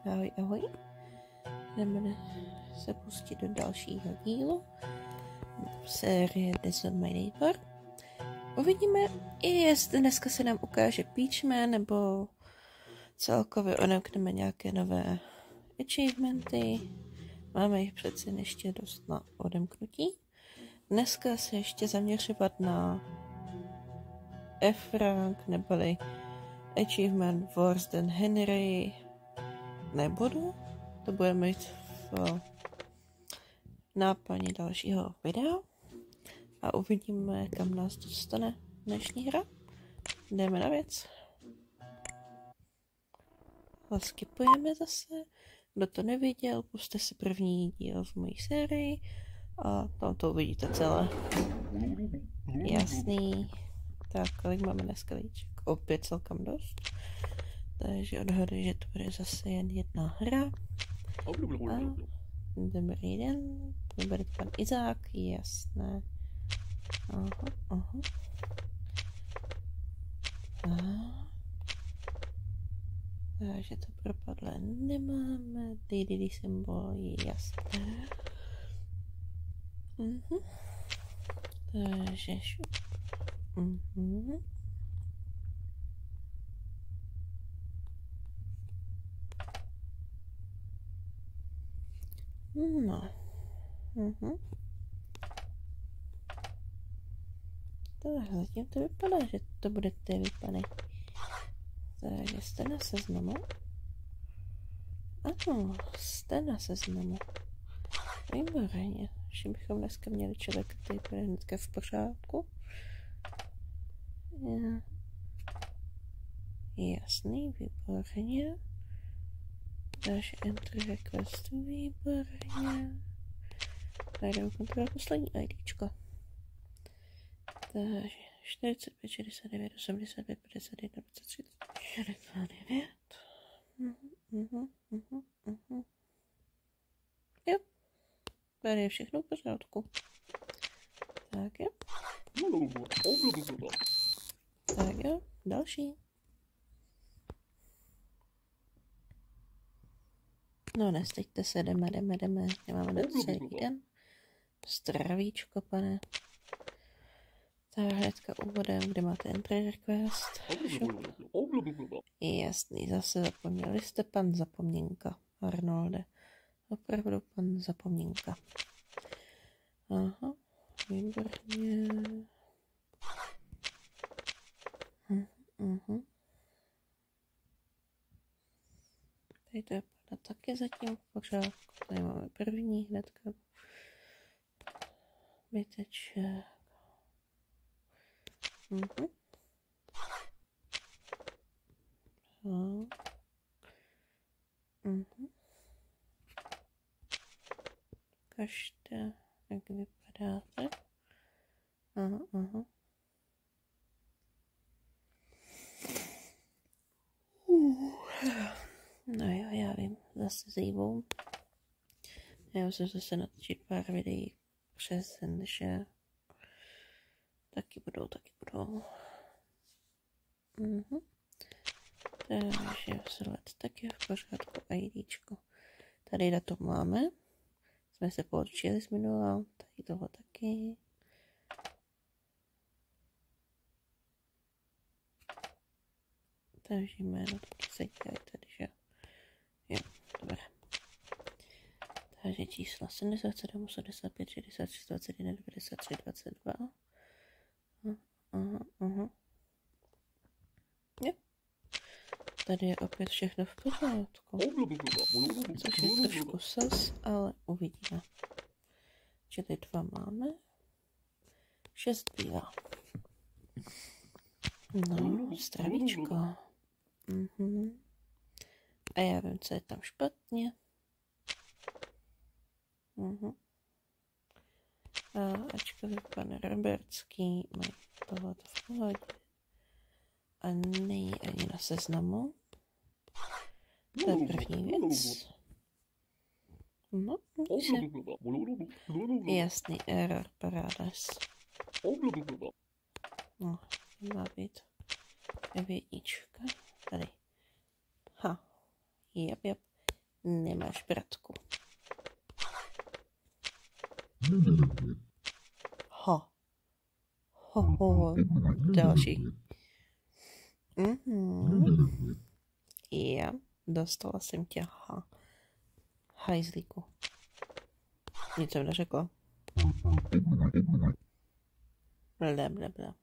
Ahoj, ahoj. Jdeme se pustit do dalšího dílu série This on My Neighbor. Uvidíme, jestli dneska se nám ukáže Peachman, nebo celkově odemkneme nějaké nové achievementy. Máme jich přece ještě dost na odemknutí. Dneska se ještě zaměřovat na F-rank, neboli Achievement Worse than Henry nebudu. To bude mít v náplni dalšího videa a uvidíme, kam nás dostane dnešní hra. Jdeme na věc. Skipujeme zase. Kdo to neviděl, puste si první díl v mojí sérii a tam to uvidíte celé. Jasný. Tak, kolik máme dneska líček? Opět celkem dost. Takže odhaduji, že to bude zase jen jedna hra. A dobrý den. Bude pan Izák, jasné. Aha. Takže to propadlé nemáme. DDD symbol, jasné. Takže šup. No. Tak zatím to vypadá, že to budete vypadat. Takže jste na seznamu. Ano, jste na seznamu. Výborně. Že bychom dneska měli člověka, který bude hnedka v pořádku. Jasný, výborně. Takže enter request, výborně. Najdeme kontrolovat poslední IDčko. Takže 45, 69, 85, 51, 23, 49. Jo. Tady je všechno v pořádku. Tak jo. Tak jo, další. No nesteďte se, jdeme. Nemáme do celý den. Zdravíčko, pane. Tak hnedka úvodem, kde máte entry request. Jasný, zase zapomněli jste pan Zapomněnka, Arnolde. Opravdu pan Zapomněnka. Aha, výborně. Tady to vypadá taky zatím v pořádku. Tady máme první hnedka. Byteček. Ukažte, jak vypadáte. No jo, já vím, zase zívou. Já musím zase natočit pár videí přes den, že taky budou. Takže vzhled taky v pořádku IDčko. Tady datum máme. Jsme se poučili z minula, tady toho taky. Takže jméno taky se dělají tady, že jo, dobré. Takže čísla 77, 85, 66, 21, 93, 22. Jo. Tady je opět všechno v pořádku. Což je trošku sas, ale uvidíme. Čili 2 máme. 6 bývá. No, zdravíčko. A já vím, co je tam špatně. A ačkoliv pan Robertský mají tohoto v pohodě. A není ani na seznamu. To je první věc. No, jasný error, parádas. No, má být jednička. Tady. Jep. Nemáš bratku. Ha. Ho, ho. Další. Já, dostala jsem tě. Ha. Hajzlíku. Nic jsem neřekla. Blablabla.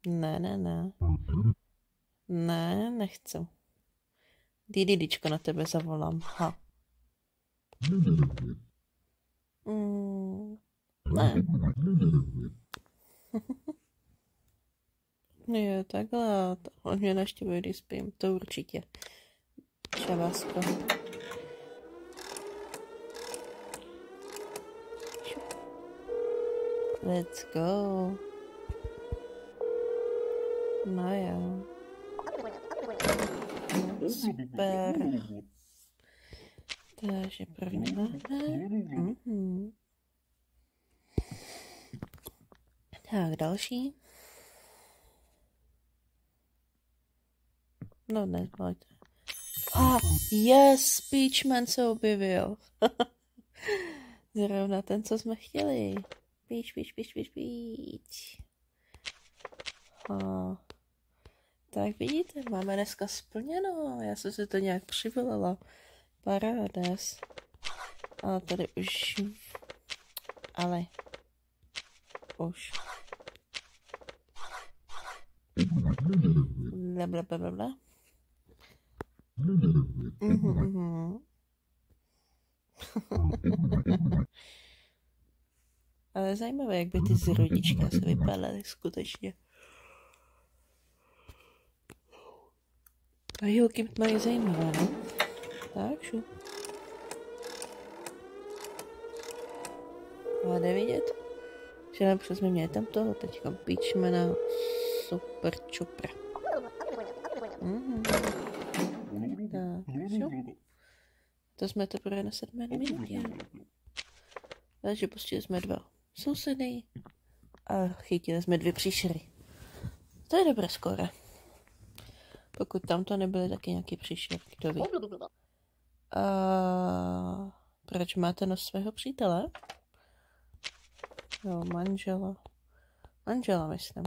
Ne. Ne, nechci. Didičko, na tebe zavolám. Ha. Ne. Jo, takhle. On mě naštěvuje, když spím. To určitě. Šavásko. Let's go. No jo. Super. Takže první máme. Tak, další. No, nezvolíte. Yes, Peachman se objevil. Zrovna ten, co jsme chtěli. Peach. Tak vidíte, máme dneska splněno. Já jsem si to nějak přivolala. Parádes. Ale tady už... Ale... Už. Blablabla. Ale zajímavé, jak by ty zrodička se vypadaly skutečně. A holky mají zajímavé, no? Tak, šup. Ale jde vidět, že například jsme měli tam toho teďka Peachmana, super čupra. Tak, šup. To jsme teprve na 7. minutě. Takže pustili jsme 2 sousedy a chytili jsme 2 příšery. To je dobré skóre. Pokud tam to nebyly taky nějaký příšer, kdo ví. Proč máte nos svého přítele? Jo, manžela myslím.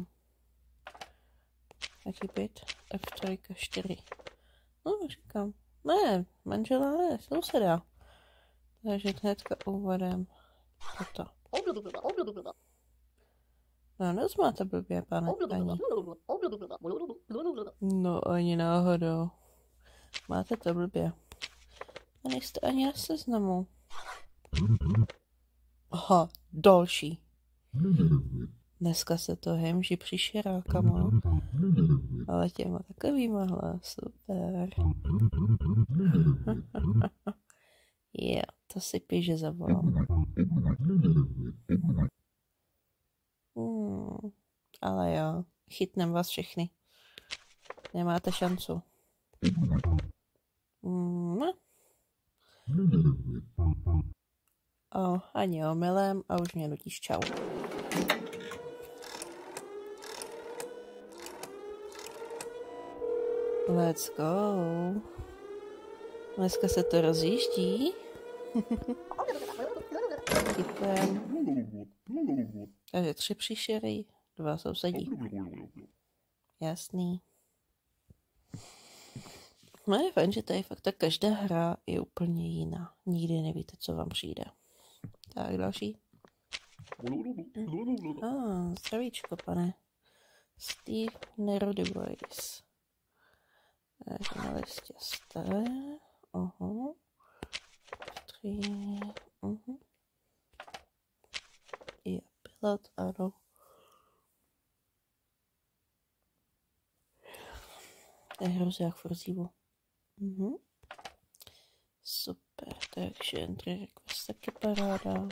Jaký 5? F3, 4. No, říkám. Ne, manžela ne, souseda. Takže hnedka úvodem toto. No, nos máte blbě, paní. No, ani náhodou. Máte to blbě. A nejste ani na seznamu. Aha, další. Dneska se to hemží příšerákama. Ale těma takovýma super. Jo, to si píše zavolám. Ale jo, chytnem vás všechny. Nemáte šancu. No. Ani omylem a už mě nutíš, čau. Let's go. Dneska se to rozjíždí. Typem. Takže 3 příšery, 2 sousedí. Jasný. No je fajn, že tady fakt tak každá hra je úplně jiná. Nikdy nevíte, co vám přijde. Tak, další. Zdravíčko, pane. Steve Nerody Boys. Takže na listě jste. Aha. 3. Je pilot, ano. To je hrozák for zívu. Super, takže entry request taky paráda.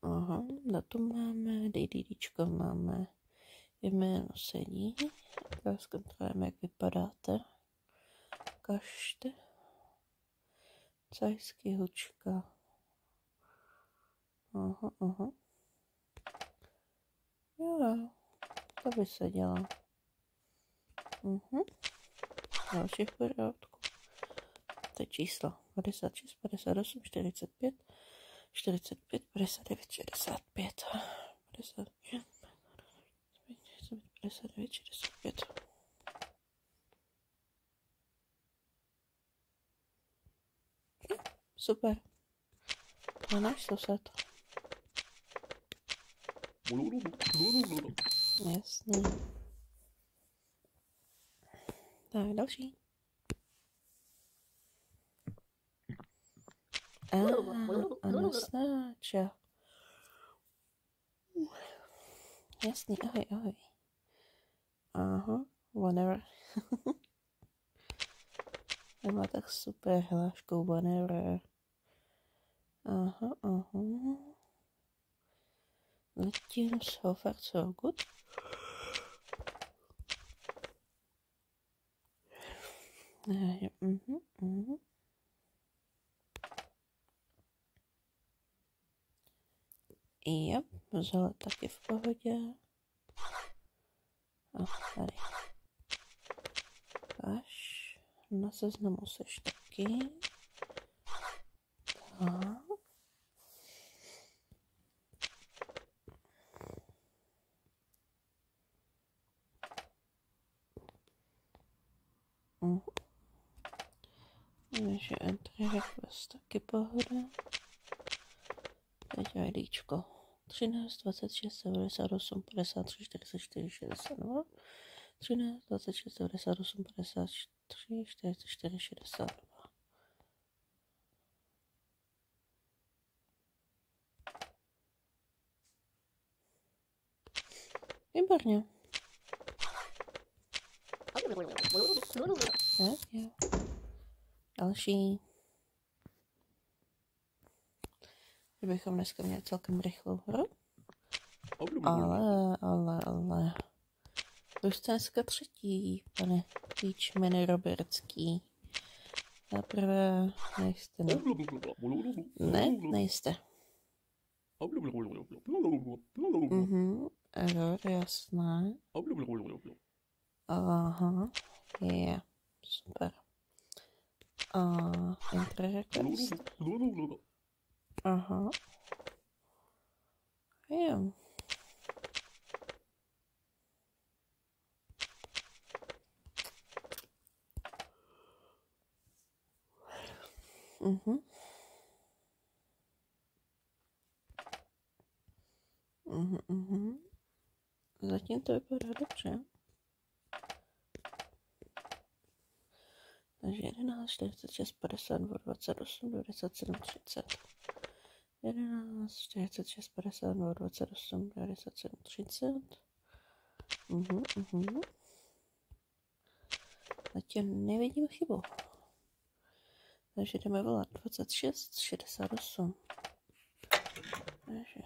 Aha, datum máme, DDDčko máme, jméno sedí. Tak zkontrolujeme, jak vypadáte. Kažte. Cajský hučka. Aha. to vysadila. Další v pořádku. To je číslo 56, 58, 45, 45, 59, 65. 59, 59, 65. Super. To je náš sosed. Jasně. Tak, další. Anastáča. Jasný, ahoj, ahoj. Aha, whatever. Nemá tak super hláškou, whatever. Aha. Letím so far so good. Jo, vzala taky v pohodě. A tady. Až na seznamu seš taky. Tak. Takže entry request taky pohoda. Teď IDčko 13, 26, 98, 53, 44, 62. 13, 26, 98, 53, 44, 62. Výborně. Jo. Další. Kdybychom dneska měli celkem rychlou hru. Ale. To už jste dneska třetí, pane Peachmany Robertský. Zaprvé nejste, ne? Ne, nejste. Error, jasné. Aha, je, super. Entry request. Aha. Jo. Zatím to vypadá dobře. Takže 11, 46, 52, 28, 97, 30. 11, 46, 52, 28, 97, 30. Zatím nevidím chybu. Takže jdeme volat 26, 68. Takže...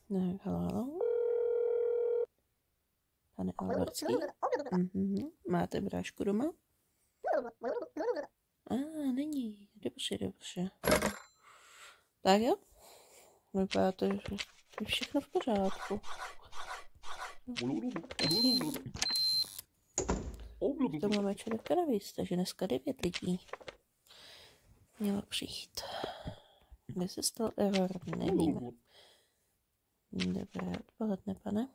No, halo. Pane Albertský. Máte brášku doma? Není. Dobře. Tak jo. Vypadá to, že je všechno v pořádku. To máme člověka navíc, takže dneska 9 lidí mělo přijít. Kde se stal error? Nevíme. Dobré odpoledne, pane.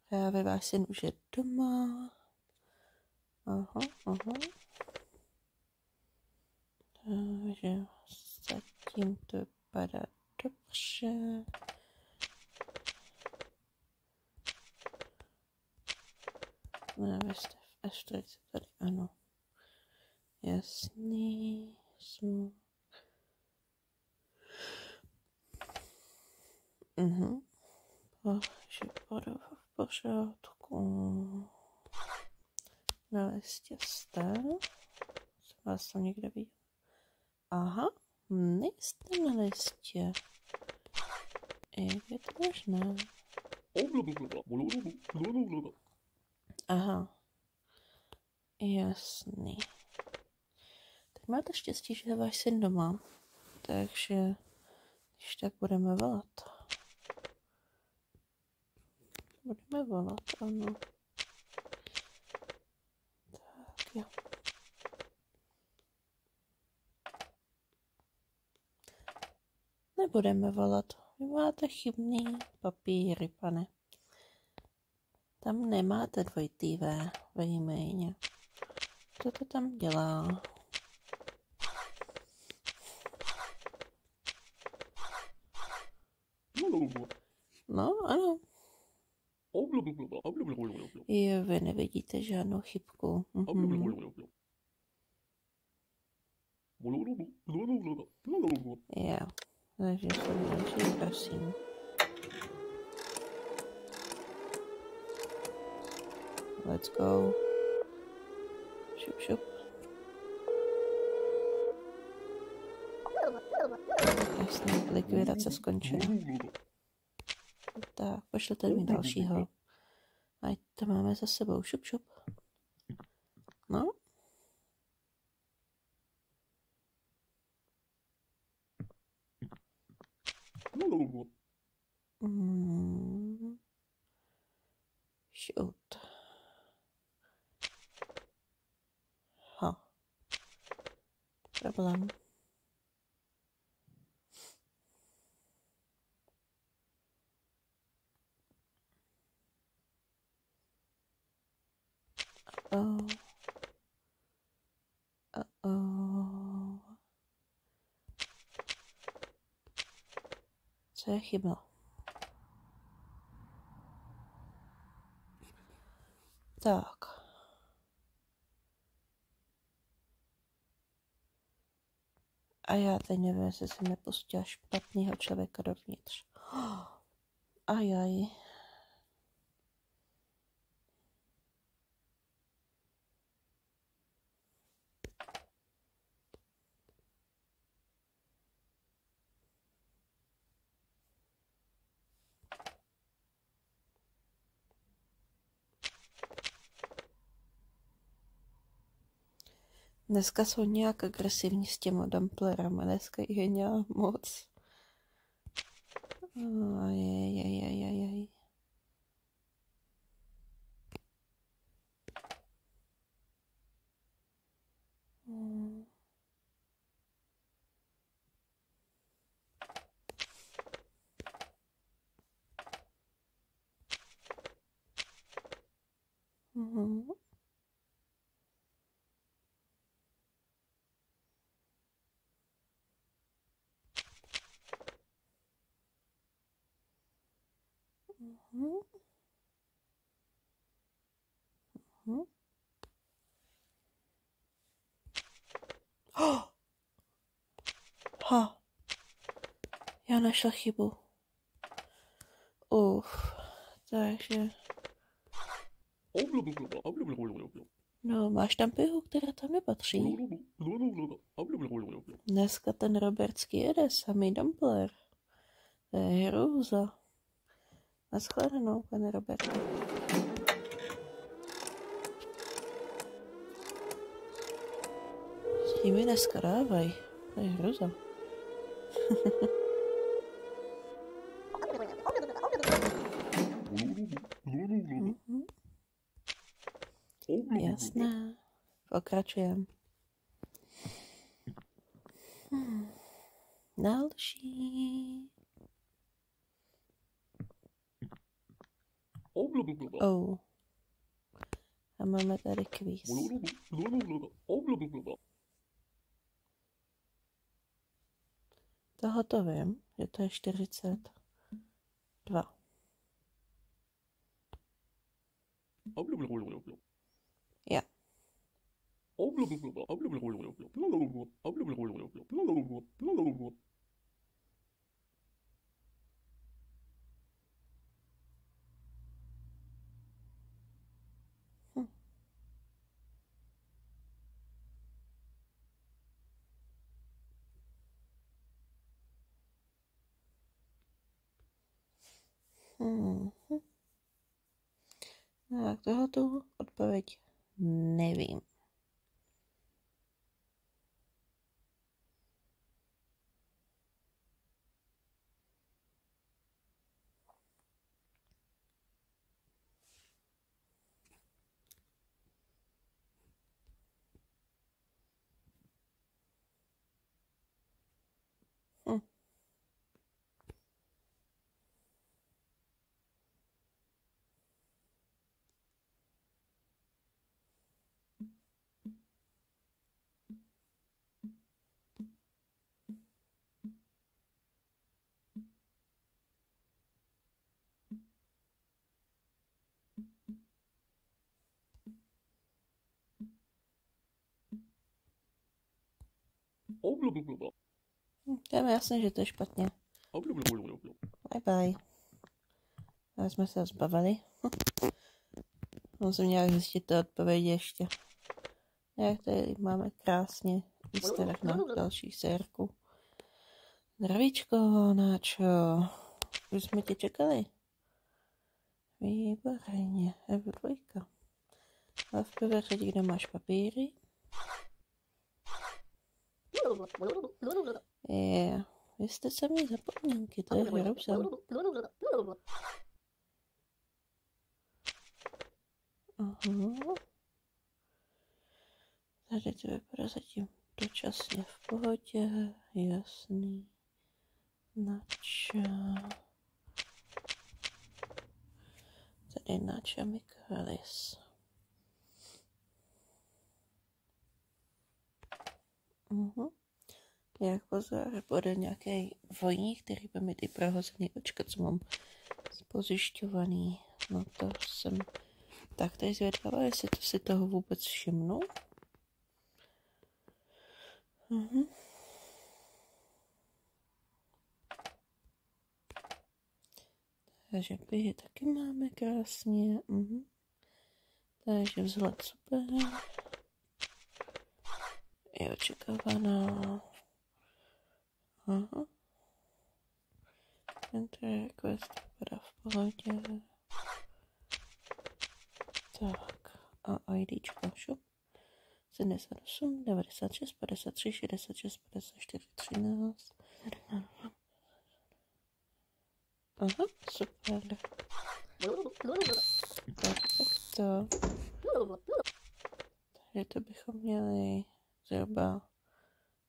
Právě váš syn už je doma. Aha. Takže zatím to vypadá dobře. No, vy jste v S4 tady, ano. Jasný. Takže budu v pořádku. Na listě jste. Jsem vás tam někde viděl. Aha, nejste na listě. Jak je to možné? Aha. Jasný. Máte štěstí, že je váš syn doma, takže když tak budeme volat. Budeme volat, ano. Tak jo. Nebudeme volat. Vy máte chybný papíry, pane. Tam nemáte dvojitý V ve jméně. Co to tam dělá? No, ano. Jo, vy nevidíte žádnou chybku. Jo, takže se prosím. Let's go. Šup, šup. Jasně, likvidace skončila. Tak, pošlete mi dalšího. Ať to máme za sebou. Šup, šup. No. Shoot. Ha. Problém. Oh. Co je chybilo? Tak. A já teď nevím, jestli jsem nepustila špatného člověka dovnitř. Ajaj. Dneska jsou nějak agresivní s těma dumplerama, dneska je nějak moc. Ajajajajajaj. Ha. Já našla chybu. Takže... No, máš tam pihu, která tam nepatří. Dneska ten Robertský jede, samý dumpler. To je hrůza. Naschledanou, pane Roberte. S nimi dneska dávaj. To je hrůza. Jasné. Pokračujem. Další. A máme tady kvíz. Toho to vím, že to je 42. Ja. Tak tohoto odpověď nevím. To je mi jasné, že to je špatně. Bye bye. A jsme se zbavili. Musím nějak zjistit to odpovědi ještě. Jak tady máme krásně výstavek na další sérku. Zdravíčko, Náčo. Už jsme tě čekali. Výborně. F2. A v prvé řadě, kde máš papíry? Vy jste se mi zapomínky, to je hrozné. Aha. Tady to vypadá zatím dočasně v pohodě, jasný. Nača. Tady Nača Mikalis. Jak pozor, bude nějaký vojník, který by mi ty prohozený očka, co mám spozjišťovaný. No to jsem tak tady zvědavá, jestli to si toho vůbec všimnu. Takže pihy taky máme krásně. Takže vzhled super. Je očekávaná. Aha. Enter request vypadá v pohodě. Tak. A IDčko, šup. 78, 96, 53, 66, 54, 13. Aha, super. Perfekto. Takže to bychom měli zhruba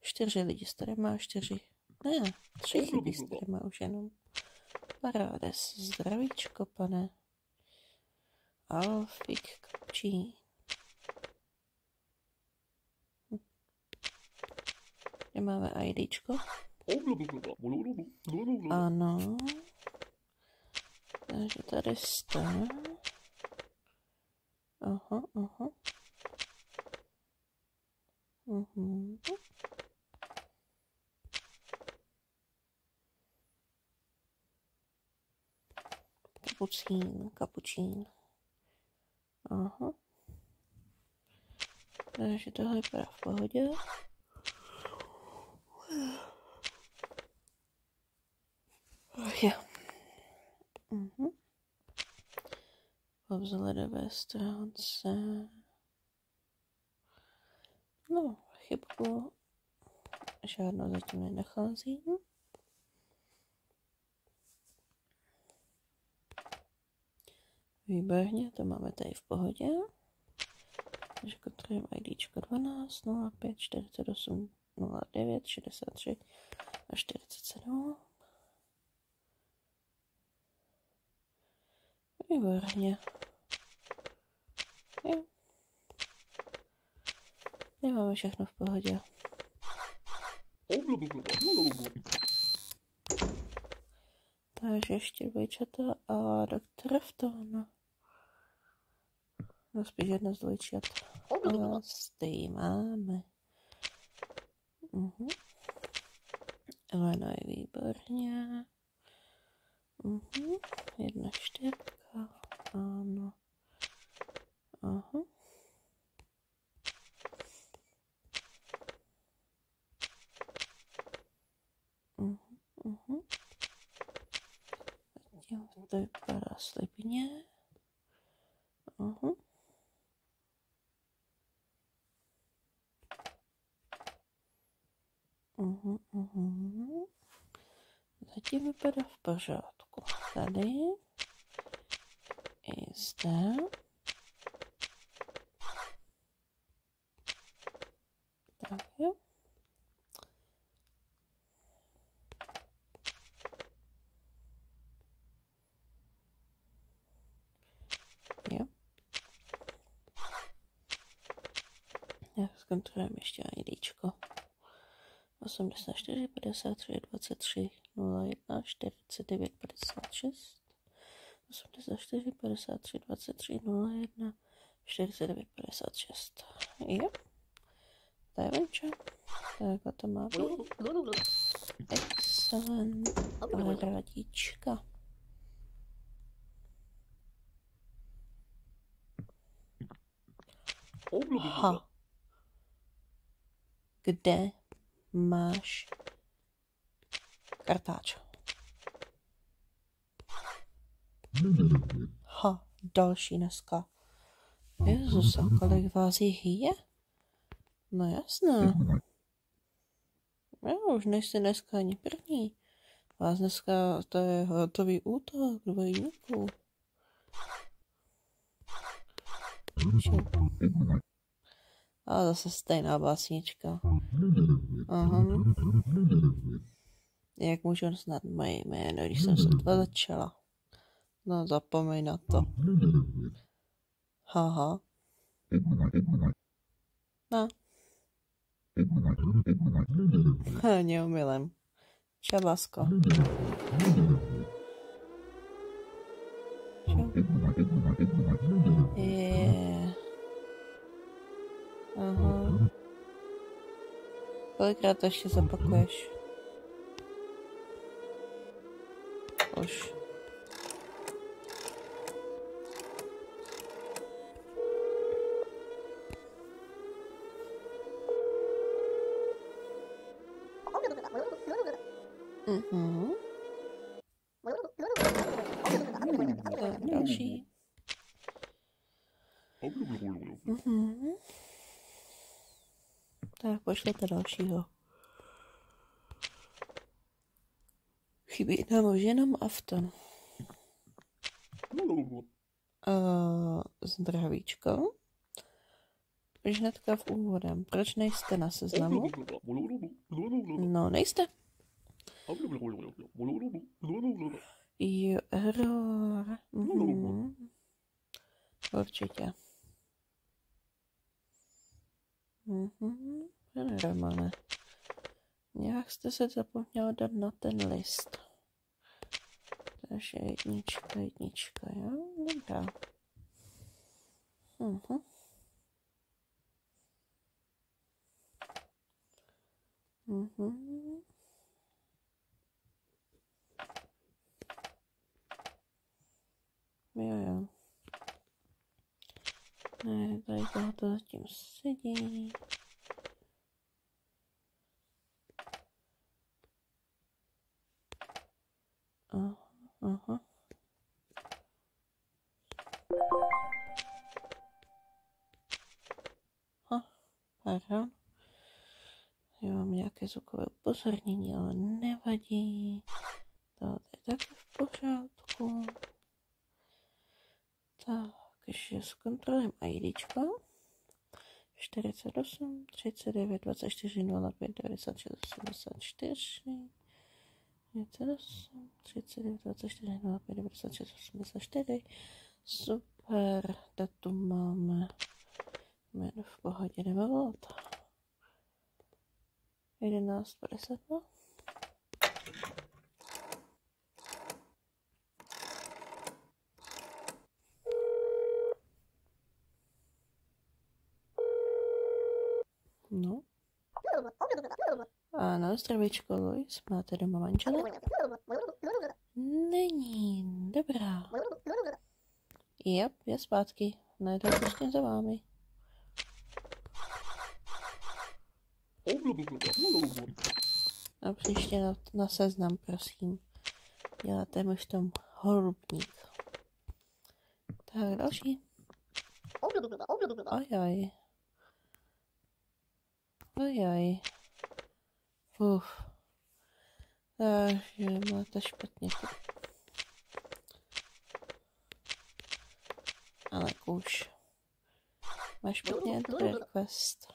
4 lidi s kterýma, 3 lidi s kterýma už jenom. Parádes, zdravíčko, pane. Alfik Kapčín. Kde máme IDčko? Ano. Takže tady jste. Aha. Kapucín. Aha. Takže tohle vypadá v pohodě. Po vzhledové stránce. No, chybku žádnou zatím nenacházím. Výborně, to máme tady v pohodě. Takže kontrolujeme IDčko 12, 05, 48, 09, 63 a 47. Výborně. Jo. Nemáme všechno v pohodě. Takže ještě dvojčata a doktor Afton. No spíš jedna z dvojčat. A zde máme. Elena je výborně. 1,4. Ano. Aha. To vypadá slibně. Zatím vypadá v pořádku. Tady. I zde. Tak jo. Já zkontrolujeme ještě IDčko. 84, 53, 23, 01, 49, 56. 84, 53, 23, 01, 49, 56. Jo. To je venčo. Tak a to má být. Excellent. Paradička. Ha. Kde máš kartáč? Ha, další dneska. Jezus, a kolik vás jich je? No jasné. Jo, už nejste dneska ani první. Vás dneska to je hotový útok dvojníků. A zase stejná básnička. Aha. Jak můžu znát moje jméno, když jsem sotva začala? No, zapomeň na to. Haha. No. Neumilem. Čabasko. Je. Aha. Kolikrát to ještě zapakuješ? Už. Mhm. Tak, další. Mhm. Tak, pošlete dalšího. Chybí nám už jenom Afton. Zdravíčko. Už hnedka v úvodem. Proč nejste na seznamu? No, nejste. Jo, error. Mhm. Určitě. Mhm. Pane Romane. Nějak jste se zapomněl dát na ten list. Takže jednička, jo? Dobrá. Mhm. Mhm. Jo. Ne, tady tohoto zatím sedí. Aha. Pardon. Já mám nějaké zvukové upozornění, ale nevadí. To je taky v pořádku. Takže zkontrolujeme IDčko. 48 39 24 05 96 84 48 39 24 05 96 84. Super, datum máme. Jméno v pohodě, jdeme volat. 11:52. No. Ano, zdravíčko, Luis. Máte doma manžela? Není. Dobrá. Jep, je zpátky. Najdu prostě za vámi. A příště na seznam, prosím. Děláte mi v tom holubník. Tak, další. Ojoj. Takže máte špatně. Ale už. Máš špatně entry request.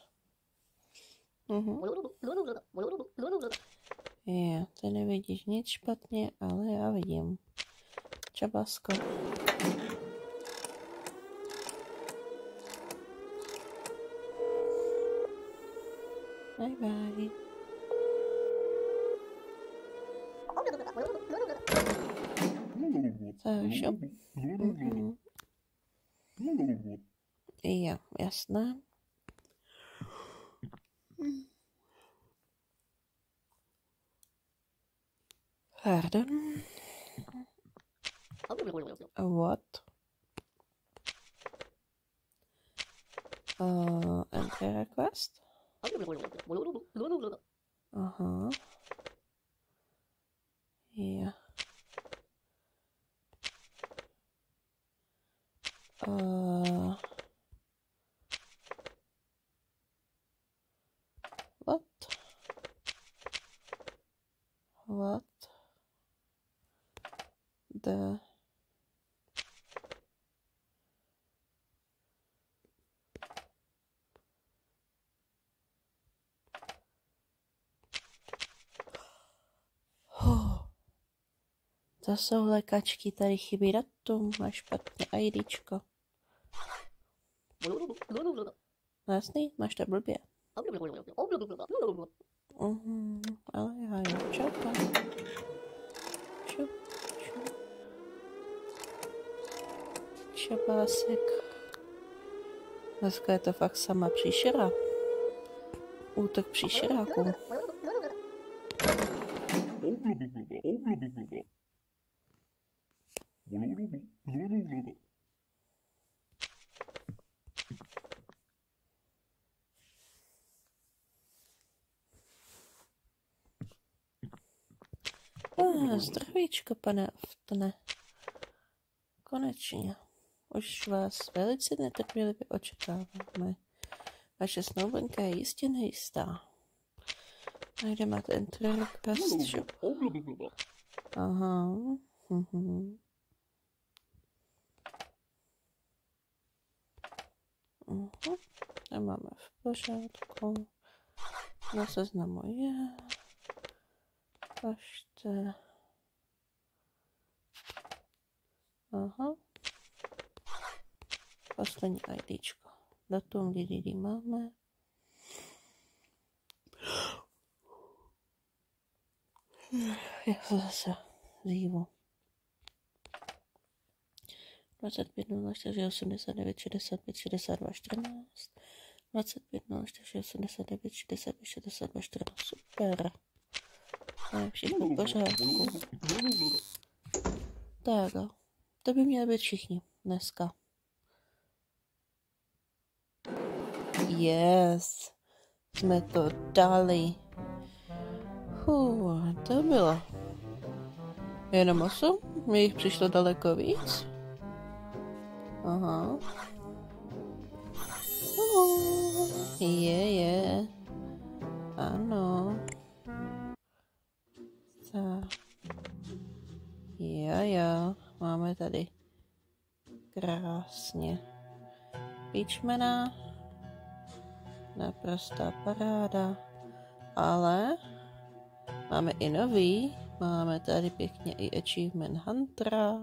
Jo, ty nevidíš nic špatně, ale já vidím. Čabasko. Bye bye. Takže. Jo, jasné. Pardon. What? Entry request? Aha. Yeah. What? What? The... To jsou lékačky, tady chybí datum, má špatně IDčko. Jasný, máš to blbě. Ale já jim čapám. Čapásek. Dneska je to fakt sama příšera. Útok příšeráků. Zdravíčko, pane Oftone. Konečně. Už vás velice netrpělivě očekáváme. Vaše snoubenka je jistě nejistá. A kde máte entry request shop? Aha. To máme v pořádku. Na seznamu je. Pašte. Aha. Poslední IDčko. Datum kdy máme. Já zase zívu. 25 04 89 65 62 14. 25 04 89 65 62 14. Super. To je všechno v pořádku. Tak, to by měli být všichni dneska. Yes, jsme to dali. To bylo. Jenom 8? Mě jich přišlo daleko víc. Aha. Je. Ano. Tak. Jo. Máme tady krásně píčmena. Naprostá paráda. Ale máme i nový. Máme tady pěkně i Achievement Huntera.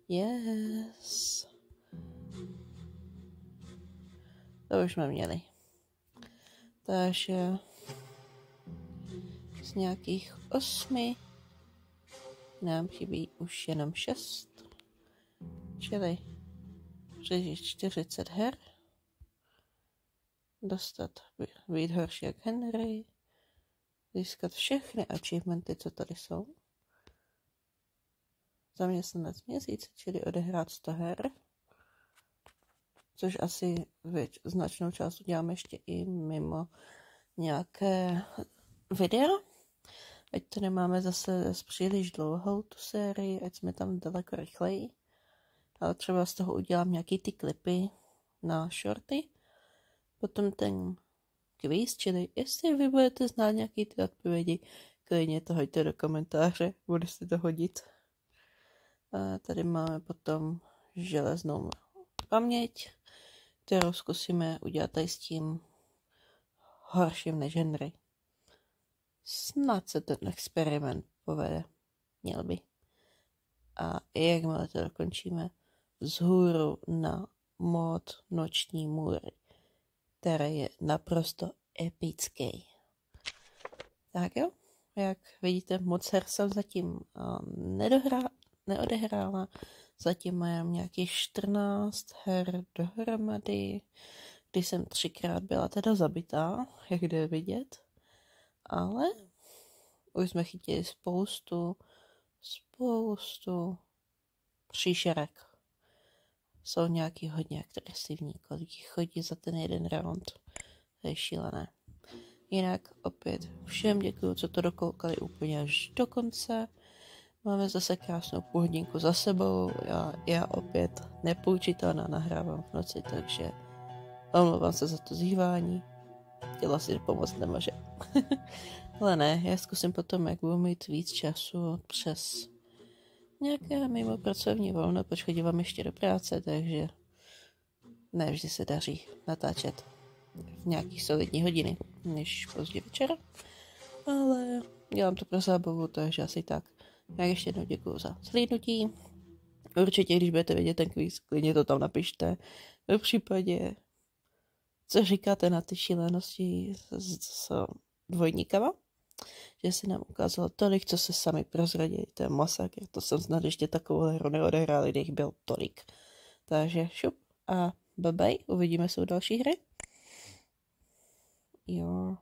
Yes. To už jsme měli. Takže z nějakých 8 nám chybí už jenom 6. Čili 40 her. Dostat, být horší jak Henry. Získat všechny achievementy, co tady jsou. Zaměstnanec měsíce, čili odehrát 100 her. Což asi značnou část uděláme ještě i mimo nějaké videa. Ať to nemáme zase příliš dlouhou tu sérii, ať jsme tam daleko rychleji. Ale třeba z toho udělám nějaký ty klipy na shorty. Potom ten kvíz, čili jestli vy budete znát nějaký ty odpovědi, klidně to hoďte do komentáře, bude se to hodit. A tady máme potom železnou paměť, kterou zkusíme udělat tady s tím horším než Henry. Snad se ten experiment povede. Měl by. A jakmile to dokončíme, vzhůru na mod Noční můry, který je naprosto epický. Tak jo, jak vidíte, moc her jsem zatím neodehrála. Zatím mám nějakých 14 her dohromady, kdy jsem 3krát byla teda zabitá, jak jde vidět. Ale Už jsme chytili spoustu příšerek. Jsou nějaký hodně agresivní, kolik chodí za ten jeden round. To je šílené. Jinak opět všem děkuju, co to dokoukali úplně až do konce. Máme zase krásnou půl hodinku za sebou. Já opět nepoučitelná nahrávám v noci, takže omlouvám se za to zhývání. Chtěla si pomoct, nemůže. Ale ne, já zkusím potom, jak budu mít víc času přes nějaké mimo pracovní volno, protože chodívám ještě do práce, takže ne vždy se daří natáčet v nějakých solidní hodiny, než pozdě večera. Ale dělám to pro zábavu, takže asi tak. Já ještě jednou děkuju za slednutí. Určitě, když budete vědět ten kvíz, klidně to tam napište. V případě, co říkáte na ty šílenosti s dvojníkama, že se nám ukázalo tolik, co se sami prozradili, to je masakr, to jsem snad ještě takovou hru neodehráli, kde jich byl tolik. Takže šup a bye bye, uvidíme se u další hry. Jo.